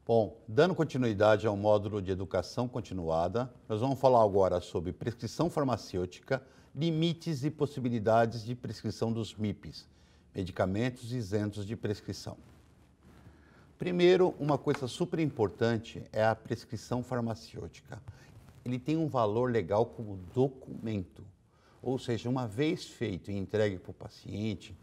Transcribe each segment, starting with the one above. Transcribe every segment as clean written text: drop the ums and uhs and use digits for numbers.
Bom, dando continuidade ao módulo de educação continuada, nós vamos falar agora sobre prescrição farmacêutica, limites e possibilidades de prescrição dos MIPs, medicamentos isentos de prescrição. Primeiro, uma coisa super importante é a prescrição farmacêutica. Ele tem um valor legal como documento, ou seja, uma vez feito e entregue para o paciente,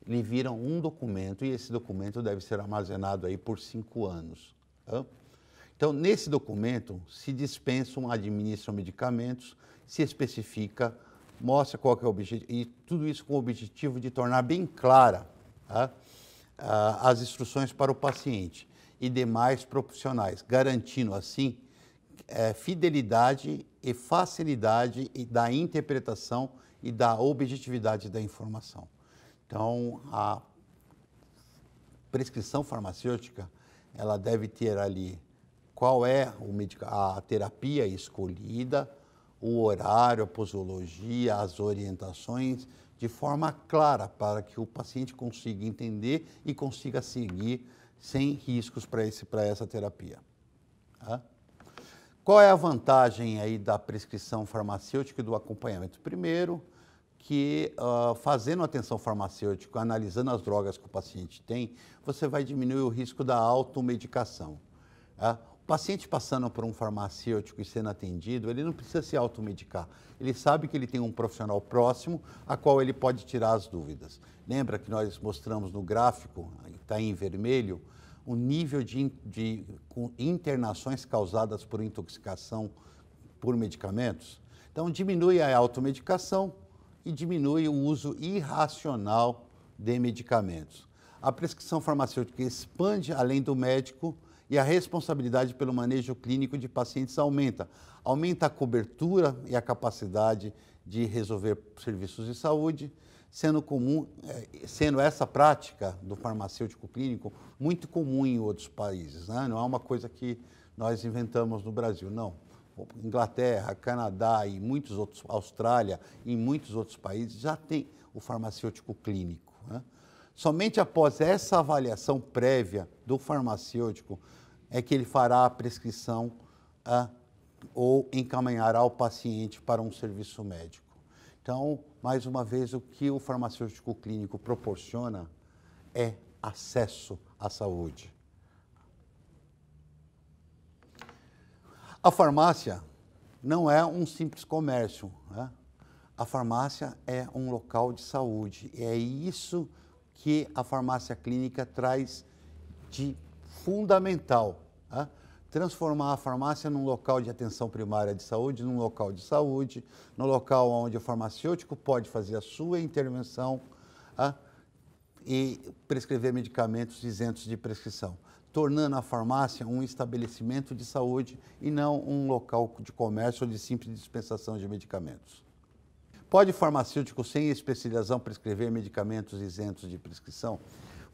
ele vira um documento e esse documento deve ser armazenado aí por 5 anos. Então, nesse documento, se dispensam, administram medicamentos, se especifica, mostra qual que é o objetivo, e tudo isso com o objetivo de tornar bem clara as instruções para o paciente e demais profissionais, garantindo, assim, fidelidade e facilidade da interpretação e da objetividade da informação. Então, a prescrição farmacêutica, ela deve ter ali qual é a terapia escolhida, o horário, a posologia, as orientações, de forma clara para que o paciente consiga entender e consiga seguir sem riscos para essa terapia. Qual é a vantagem aí da prescrição farmacêutica e do acompanhamento? Primeiro, que fazendo atenção farmacêutica, analisando as drogas que o paciente tem, você vai diminuir o risco da automedicação. O paciente passando por um farmacêutico e sendo atendido, ele não precisa se automedicar. Ele sabe que ele tem um profissional próximo a qual ele pode tirar as dúvidas. Lembra que nós mostramos no gráfico, está em vermelho, o nível de internações causadas por intoxicação por medicamentos? Então, diminui a automedicação e diminui o uso irracional de medicamentos. A prescrição farmacêutica expande além do médico e a responsabilidade pelo manejo clínico de pacientes aumenta. Aumenta a cobertura e a capacidade de resolver serviços de saúde, sendo essa prática do farmacêutico clínico muito comum em outros países, né? Não é uma coisa que nós inventamos no Brasil, não. Inglaterra, Canadá e muitos outros, Austrália e muitos outros países já tem o farmacêutico clínico, né? Somente após essa avaliação prévia do farmacêutico é que ele fará a prescrição ou encaminhará o paciente para um serviço médico. Então, mais uma vez, o que o farmacêutico clínico proporciona é acesso à saúde. A farmácia não é um simples comércio, né? A farmácia é um local de saúde. É isso que a farmácia clínica traz de fundamental, né? Transformar a farmácia num local de atenção primária de saúde, num local de saúde, no local onde o farmacêutico pode fazer a sua intervenção e prescrever medicamentos isentos de prescrição, tornando a farmácia um estabelecimento de saúde e não um local de comércio ou de simples dispensação de medicamentos. Pode farmacêutico sem especialização prescrever medicamentos isentos de prescrição?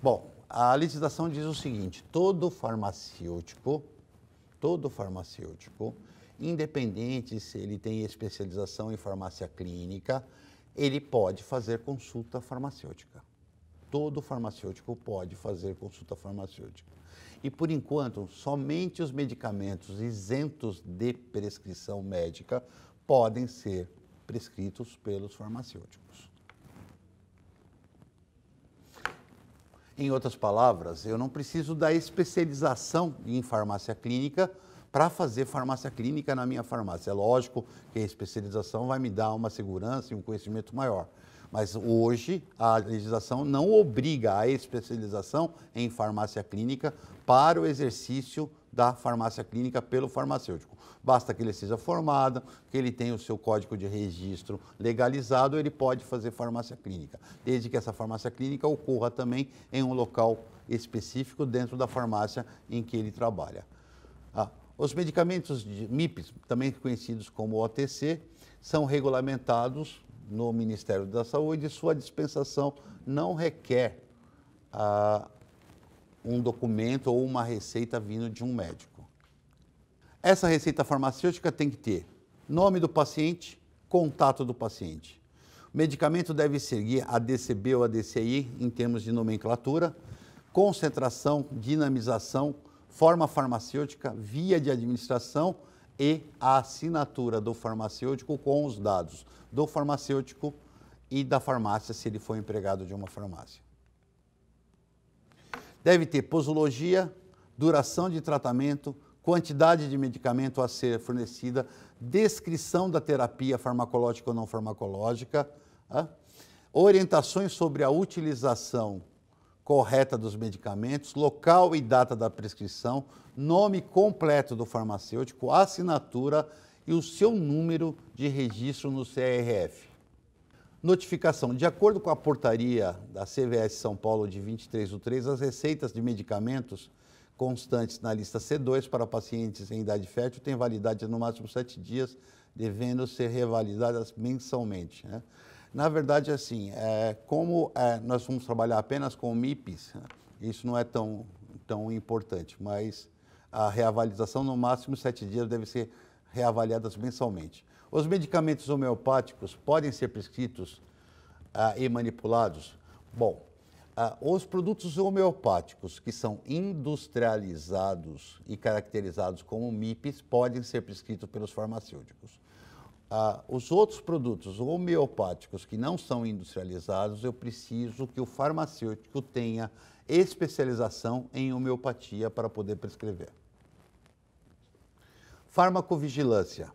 Bom, a legislação diz o seguinte: todo farmacêutico, independente se ele tem especialização em farmácia clínica, ele pode fazer consulta farmacêutica. Todo farmacêutico pode fazer consulta farmacêutica. E, por enquanto, somente os medicamentos isentos de prescrição médica podem ser prescritos pelos farmacêuticos. Em outras palavras, eu não preciso da especialização em farmácia clínica para fazer farmácia clínica na minha farmácia. É lógico que a especialização vai me dar uma segurança e um conhecimento maior. Mas hoje a legislação não obriga a especialização em farmácia clínica para o exercício da farmácia clínica pelo farmacêutico. Basta que ele seja formado, que ele tenha o seu código de registro legalizado, ele pode fazer farmácia clínica, desde que essa farmácia clínica ocorra também em um local específico dentro da farmácia em que ele trabalha. Os medicamentos de MIPs, também conhecidos como OTC, são regulamentados no Ministério da Saúde e sua dispensação não requer um documento ou uma receita vindo de um médico. Essa receita farmacêutica tem que ter nome do paciente, contato do paciente. O medicamento deve seguir a DCB ou a DCI em termos de nomenclatura, concentração, dinamização, forma farmacêutica, via de administração e a assinatura do farmacêutico com os dados do farmacêutico e da farmácia, se ele for empregado de uma farmácia. Deve ter posologia, duração de tratamento, quantidade de medicamento a ser fornecida, descrição da terapia farmacológica ou não farmacológica, orientações sobre a utilização correta dos medicamentos, local e data da prescrição, nome completo do farmacêutico, assinatura e o seu número de registro no CRF. Notificação. De acordo com a portaria da CVS São Paulo de 23/3, as receitas de medicamentos constantes na lista C2 para pacientes em idade fértil têm validade no máximo 7 dias, devendo ser revalidadas mensalmente, né? Na verdade, assim, como nós vamos trabalhar apenas com MIPs, isso não é tão importante, mas a reavaliação no máximo 7 dias deve ser reavaliadas mensalmente. Os medicamentos homeopáticos podem ser prescritos e manipulados? Bom, os produtos homeopáticos que são industrializados e caracterizados como MIPs podem ser prescritos pelos farmacêuticos. Os outros produtos homeopáticos que não são industrializados, eu preciso que o farmacêutico tenha especialização em homeopatia para poder prescrever. Farmacovigilância.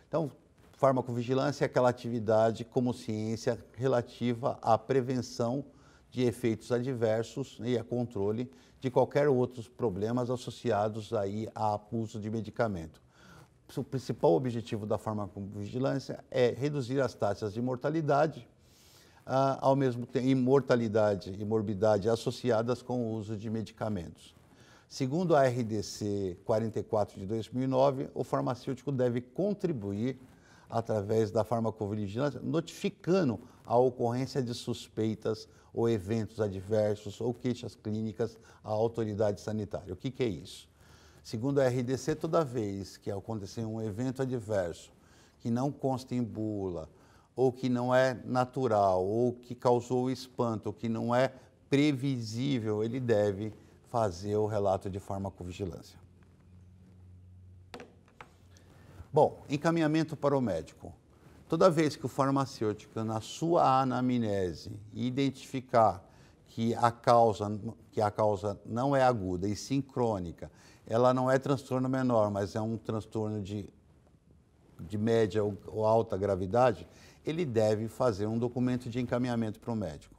Então, farmacovigilância é aquela atividade como ciência relativa à prevenção de efeitos adversos e a controle de qualquer outros problemas associados aí ao uso de medicamento. O principal objetivo da farmacovigilância é reduzir as taxas de mortalidade, ao mesmo tempo, imortalidade e morbidade associadas com o uso de medicamentos. Segundo a RDC 44 de 2009, o farmacêutico deve contribuir através da farmacovigilância, notificando a ocorrência de suspeitas ou eventos adversos ou queixas clínicas à autoridade sanitária. O que é isso? Segundo a RDC, toda vez que acontecer um evento adverso que não consta em bula, ou que não é natural, ou que causou espanto, ou que não é previsível, ele deve fazer o relato de farmacovigilância. Bom, encaminhamento para o médico. Toda vez que o farmacêutico, na sua anamnese, identificar que a causa não é aguda e sim crônica, ela não é transtorno menor, mas é um transtorno de média ou alta gravidade, ele deve fazer um documento de encaminhamento para o médico.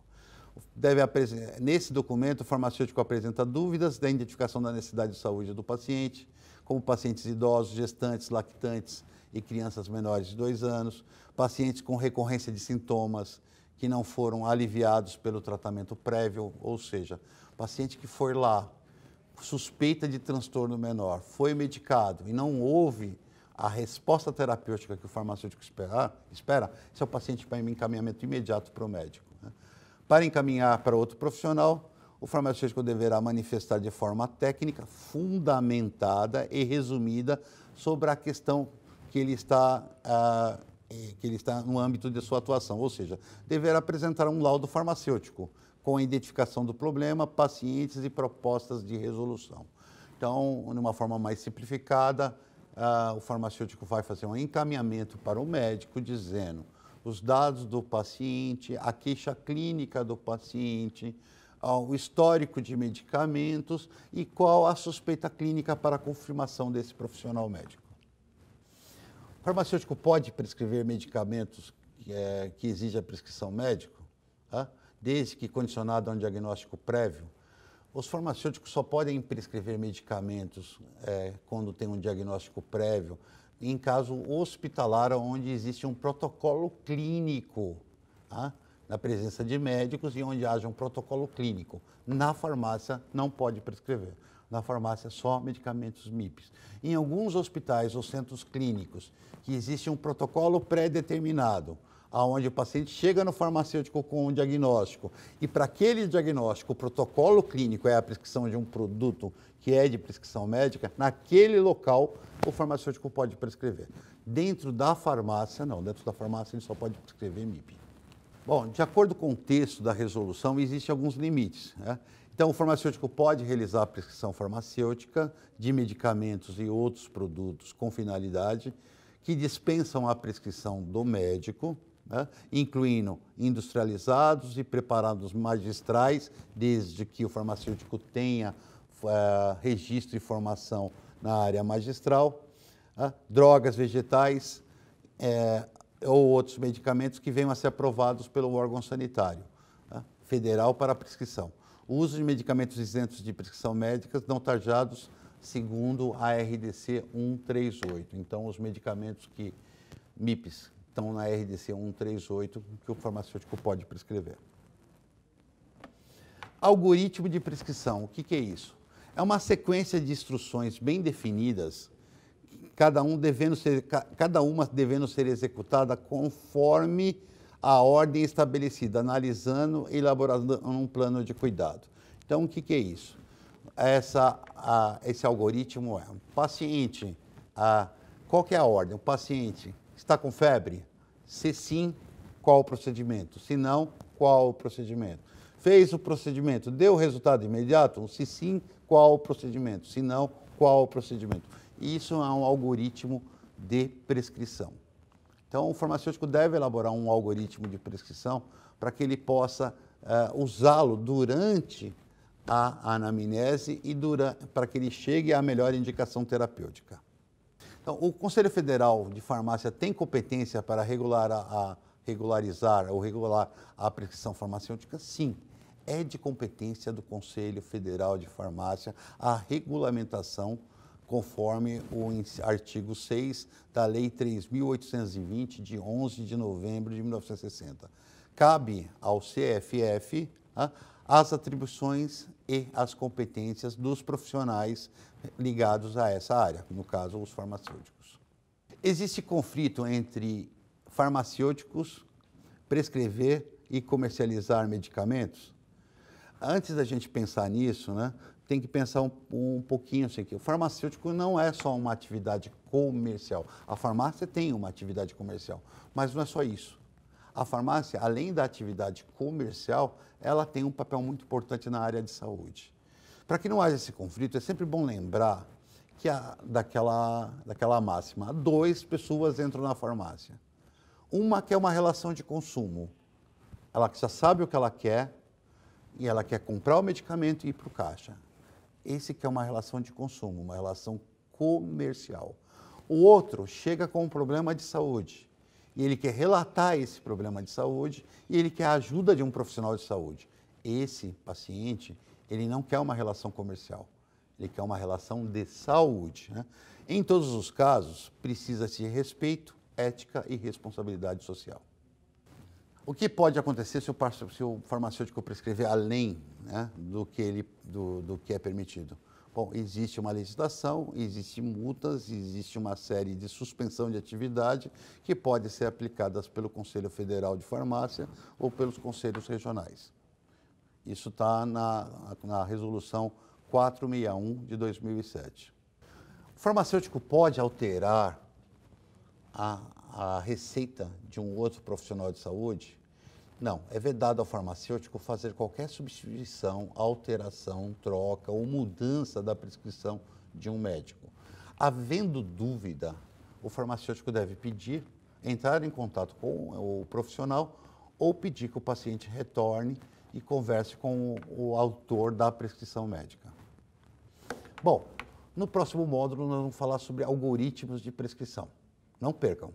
Nesse documento, o farmacêutico apresenta dúvidas da identificação da necessidade de saúde do paciente, como pacientes idosos, gestantes, lactantes e crianças menores de 2 anos, pacientes com recorrência de sintomas que não foram aliviados pelo tratamento prévio, ou seja, paciente que foi lá, suspeita de transtorno menor, foi medicado e não houve a resposta terapêutica que o farmacêutico espera, esse é o paciente para encaminhamento imediato para o médico, né? Para encaminhar para outro profissional, o farmacêutico deverá manifestar de forma técnica, fundamentada e resumida sobre a questão que ele está no âmbito de sua atuação, ou seja, deverá apresentar um laudo farmacêutico com a identificação do problema, pacientes e propostas de resolução. Então, de uma forma mais simplificada, o farmacêutico vai fazer um encaminhamento para o médico dizendo os dados do paciente, a queixa clínica do paciente, o histórico de medicamentos e qual a suspeita clínica para a confirmação desse profissional médico. O farmacêutico pode prescrever medicamentos que exigem a prescrição médica, desde que condicionado a um diagnóstico prévio. Os farmacêuticos só podem prescrever medicamentos quando tem um diagnóstico prévio, em caso hospitalar, onde existe um protocolo clínico, na presença de médicos e onde haja um protocolo clínico. Na farmácia não pode prescrever. Na farmácia só medicamentos MIPs. Em alguns hospitais ou centros clínicos que existe um protocolo pré-determinado, onde o paciente chega no farmacêutico com um diagnóstico e para aquele diagnóstico o protocolo clínico é a prescrição de um produto que é de prescrição médica, naquele local o farmacêutico pode prescrever. Dentro da farmácia, não. Dentro da farmácia ele só pode prescrever MIP. Bom, de acordo com o texto da resolução, existem alguns limites, né? Então, o farmacêutico pode realizar a prescrição farmacêutica de medicamentos e outros produtos com finalidade que dispensam a prescrição do médico, né? Incluindo industrializados e preparados magistrais, desde que o farmacêutico tenha registro e formação na área magistral, drogas vegetais, ou outros medicamentos que venham a ser aprovados pelo órgão sanitário federal para prescrição. O uso de medicamentos isentos de prescrição médica não tarjados segundo a RDC 138. Então, os medicamentos que MIPs estão na RDC 138 que o farmacêutico pode prescrever. Algoritmo de prescrição, o que é isso? É uma sequência de instruções bem definidas, cada uma devendo ser executada conforme a ordem estabelecida, analisando e elaborando um plano de cuidado. Então, o que é isso? Esse algoritmo é: o paciente, qual que é a ordem? O paciente está com febre? Se sim, qual o procedimento? Se não, qual o procedimento? Fez o procedimento, deu o resultado imediato? Se sim, qual o procedimento? Se não, qual o procedimento? Isso é um algoritmo de prescrição. Então, o farmacêutico deve elaborar um algoritmo de prescrição para que ele possa usá-lo durante a anamnese e para que ele chegue à melhor indicação terapêutica. Então, o Conselho Federal de Farmácia tem competência para regularizar ou regular a prescrição farmacêutica? Sim. É de competência do Conselho Federal de Farmácia a regulamentação conforme o artigo 6 da Lei 3.820, de 11 de novembro de 1960. Cabe ao CFF as atribuições e as competências dos profissionais ligados a essa área, no caso, os farmacêuticos. Existe conflito entre farmacêuticos prescrever e comercializar medicamentos? Antes da gente pensar nisso, né, tem que pensar um pouquinho assim, que o farmacêutico não é só uma atividade comercial. A farmácia tem uma atividade comercial, mas não é só isso. A farmácia, além da atividade comercial, ela tem um papel muito importante na área de saúde. Para que não haja esse conflito, é sempre bom lembrar que daquela máxima: 2 pessoas entram na farmácia. Uma quer uma relação de consumo. Ela já sabe o que ela quer e ela quer comprar o medicamento e ir para o caixa. Esse que é uma relação de consumo, uma relação comercial. O outro chega com um problema de saúde e ele quer relatar esse problema de saúde e ele quer a ajuda de um profissional de saúde. Esse paciente, ele não quer uma relação comercial, ele quer uma relação de saúde, né? Em todos os casos, precisa-se respeito, ética e responsabilidade social. O que pode acontecer se o farmacêutico prescrever além, né, do que é permitido? Bom, existe uma legislação, existem multas, existe uma série de suspensão de atividade que pode ser aplicadas pelo Conselho Federal de Farmácia ou pelos conselhos regionais. Isso está na Resolução 461 de 2007. O farmacêutico pode alterar a receita de um outro profissional de saúde? Não, é vedado ao farmacêutico fazer qualquer substituição, alteração, troca ou mudança da prescrição de um médico. Havendo dúvida, o farmacêutico deve entrar em contato com o profissional ou pedir que o paciente retorne e converse com o autor da prescrição médica. Bom, no próximo módulo nós vamos falar sobre algoritmos de prescrição. Não percam!